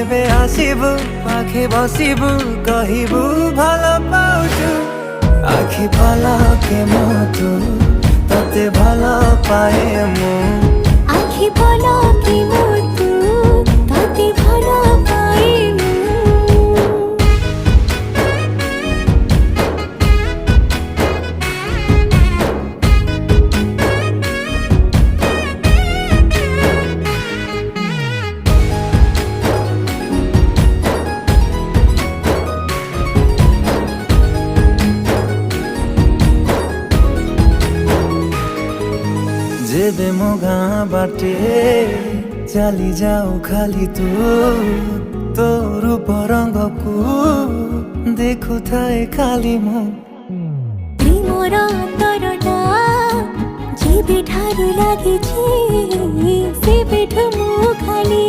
যেবে আসিবু পাখে বসিবু কহিবু ভাল পাউছু আখি পলকে মতু ততে ভাল পায়ে মু আখি পলকে মতু ততে ভাল পায়ে মু जेबे मो गाँ बाटे चली जाऊ खाली तू तो रूप रंग को देखु थाए खाली मु प्रेमर अंतरटा जेबे ठारू लागिछि सेबेठु मु खाली